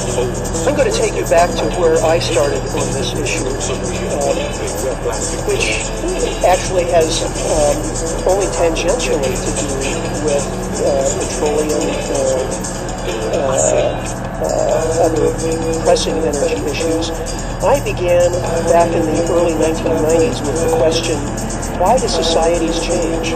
I'm going to take you back to where I started on this issue, which actually has only tangentially to do with petroleum other pressing energy issues. I began back in the early 1990s with the question, why do societies change?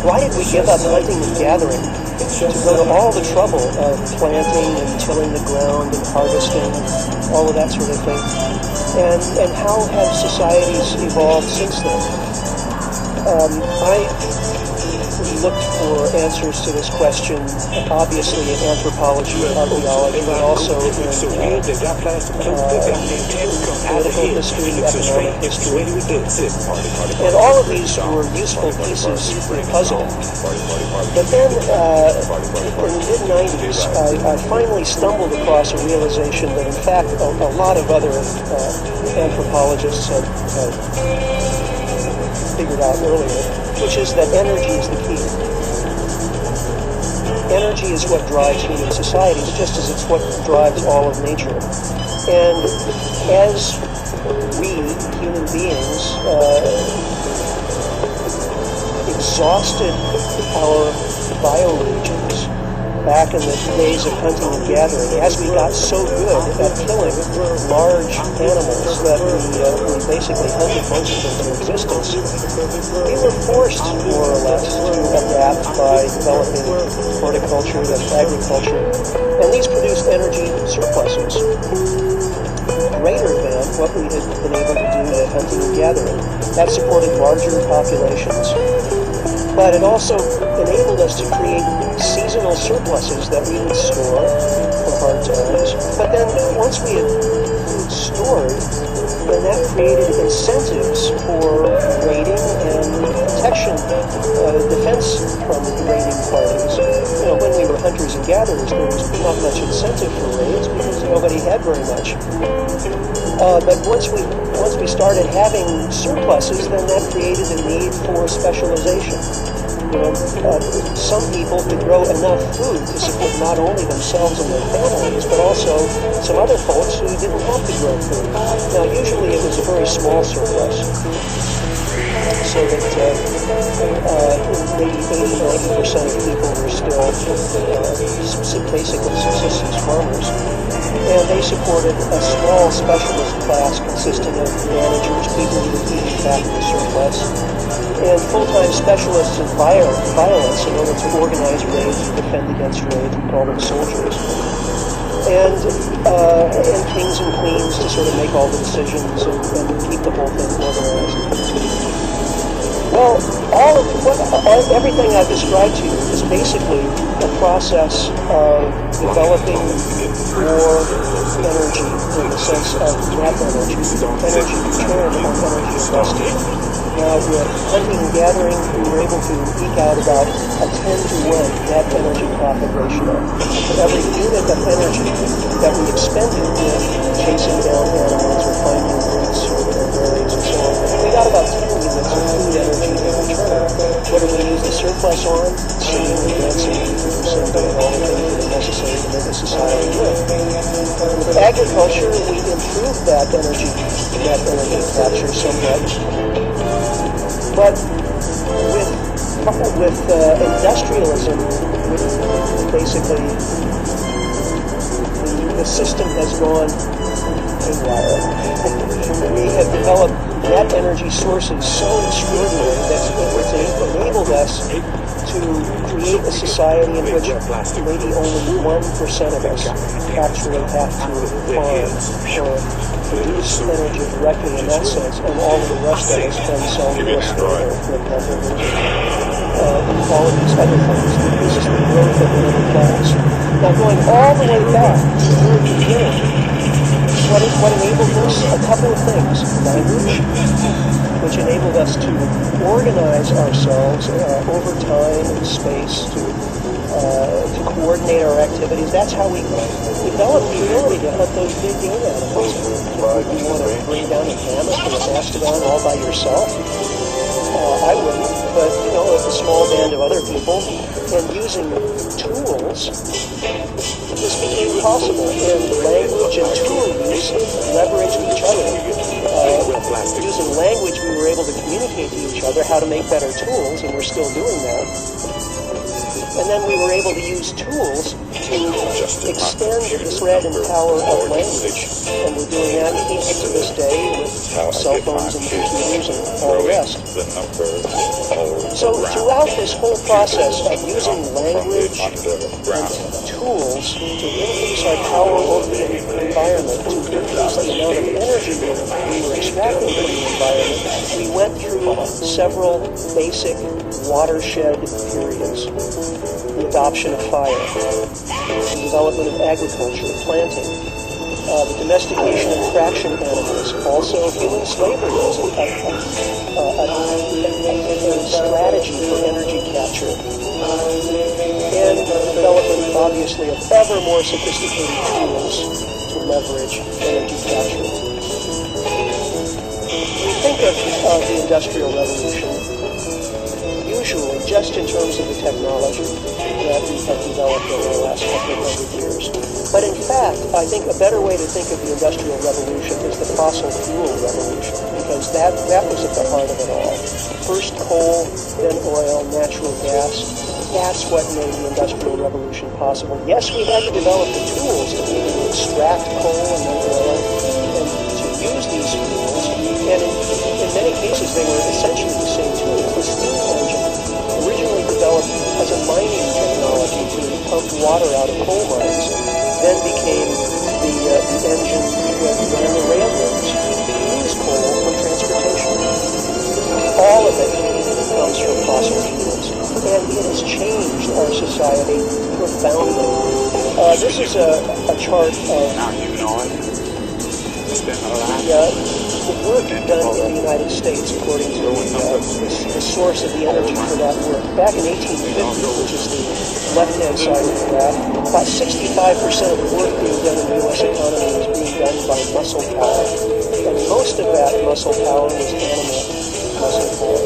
Why did we give up hunting and gathering to go to all the trouble of planting and tilling the ground and harvesting, all of that sort of thing? And how have societies evolved since then? I looked for answers to this question, obviously in anthropology and archaeology, but also in political history, economic history. And all of these were useful pieces of the puzzle. But then in the mid-90s, I finally stumbled across a realization that in fact a lot of other anthropologists had figured out earlier, which is that energy is the key. Energy is what drives human societies, just as it's what drives all of nature. And as we, human beings, exhausted our bioregions back in the days of hunting and gathering, as we got so good at killing large animals that we basically hunted most of them to existence, we were forced, more or less, to adapt by developing horticulture and agriculture, and these produced energy surpluses greater than what we had been able to do with hunting and gathering. That supported larger populations, but it also enabled us to create seasonal surpluses that we would store for hard times. But then once we had stored, then that created incentives for raiding and protection, defense from raiding parties. You know, when we were hunters and gatherers, there was not much incentive for raids because nobody had very much. But once we started having surpluses, then that created a need for specialization. You know, some people could grow enough food to support not only themselves and their families, but also some other folks who didn't have to grow food. Now, usually it was a very small surplus, so that maybe 80-90% of people were still basically subsistence farmers. And they supported a small specialist class consisting of managers, people who were keeping back the surplus, and full-time specialists in violence in order to organize raids and defend against raids. We call them soldiers. And kings and queens to sort of make all the decisions and keep the whole thing organized. Well, everything I've described to you is basically a process of developing more energy in the sense of net energy return on energy invested. Now, with hunting and gathering, we were able to eke out about a 10-to-1 net energy profit ratio. For every unit of energy that we expended in chasing down animals or finding roots or berries and so on, we got about 10 units of food energy in return. What do we use the surplus on? Singing and dancing, doing all the things that are necessary to make a society good. With agriculture, we improved that energy capture somewhat. But with industrialism, basically the system has gone haywire. We have developed net energy sources so extraordinary that it's enabled us to create a society in which maybe only 1% of us actually have to farm or produce energy directly in that sense, and all of the rest of us can sell real estate or all of these other things. This is the growth of the middle class. Now, going all the way back to the very beginning, what enabled this? A couple of things. Language, which enabled us to organize ourselves over time and space to coordinate our activities. That's how we developed the ability to hunt those big game animals. You want to bring down a mammoth or a mastodon all by yourself? I wouldn't, but you know, with a small band of other people, and using tools this became possible, and language and tool use leveraged each other. Using language, we were able to communicate to each other how to make better tools, and we're still doing that. And then we were able to use tools to extend the thread and power of language. And we're doing that even to this day with cell phones and computers and all the rest. So throughout this whole process of using language and tools to increase our power over the environment, to increase the amount of energy we were extracting from the environment, we went through several basic watershed periods. The adoption of fire, the development of agriculture, planting, the domestication of traction animals, also human slavery was a strategy for energy capture, and the development, obviously, of ever more sophisticated tools to leverage energy capture. We think of the Industrial Revolution usually just in terms of the technology that we have developed over the last couple of hundred years. But in fact, I think a better way to think of the Industrial Revolution is the fossil fuel revolution, because that was at the heart of it all. First coal, then oil, natural gas. That's what made the Industrial Revolution possible. Yes, we had to develop the tools to be able to extract coal and then oil and to use these fuels, and in many cases they were essentially the same tools. The steam engine, originally developed as a mining technology to pump water out of coal mines, then became the engine that ran the railroads to use coal for transportation. All of it comes from fossil fuels, and it has changed our society profoundly. This is a chart of the work done in the United States, according to the source of the energy for that work. Back in 1850, which is the left-hand side of the graph, about 65% of the work being done in the U.S. economy was being done by muscle power. And most of that muscle power was animal muscle power.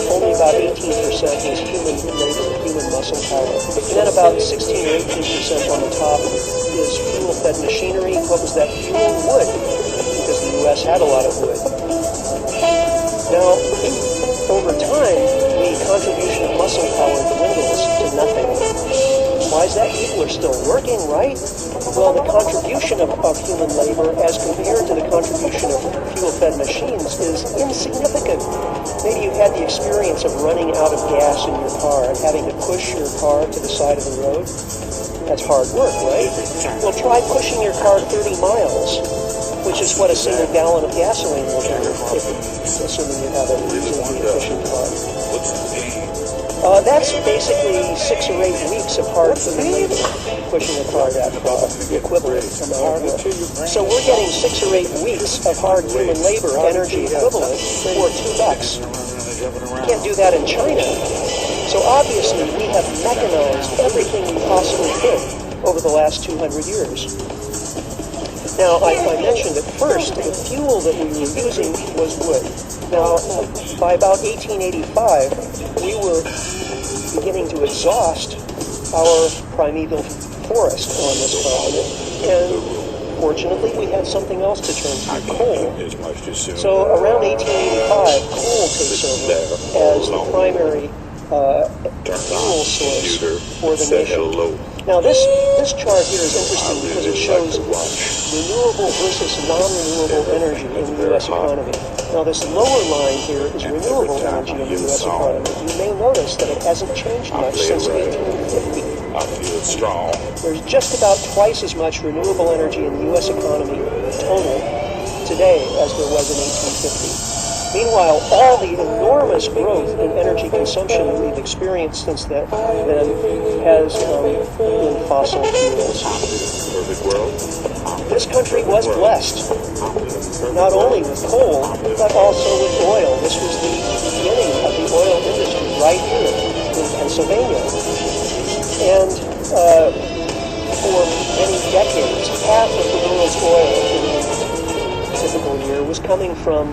Only about 18% was human labor, human muscle power. And then about 16 or 18% on the top is fuel-fed machinery. What was that fuel? Wood. Because the U.S. had a lot of wood. Now, over time, the contribution of muscle power dwindles to nothing. Why is that? People are still working, right? Well, the contribution of human labor as compared to the contribution of fuel-fed machines is insignificant. Maybe you've had the experience of running out of gas in your car and having to push your car to the side of the road. That's hard work, right? Well, try pushing your car 30 miles. Which is what a single gallon of gasoline will do, assuming you have a reasonably efficient car. That's basically 6 or 8 weeks of hard human labor, pushing a car that far, the equivalent amount of it. So we're getting 6 or 8 weeks of hard human labor, energy equivalent, for $2. Can't do that in China. So obviously we have mechanized everything we possibly could over the last 200 years. Now, I mentioned at first the fuel that we were using was wood. Now, by about 1885, we were beginning to exhaust our primeval forest on this continent, and fortunately, we had something else to turn to, coal. So around 1885, coal takes over as the primary fuel source for the nation. Now this chart here is interesting because it shows renewable versus non-renewable energy in the U.S. economy. Now this lower line here is renewable energy in the U.S. economy. You may notice that it hasn't changed much since 1850. There's just about twice as much renewable energy in the U.S. economy total today as there was in 1850. Meanwhile, all the enormous growth in energy consumption that we've experienced since then has come in fossil fuels. This country was blessed, not only with coal, but also with oil. This was the beginning of the oil industry right here in Pennsylvania. And for many decades, half of the world's oil in a typical year was coming from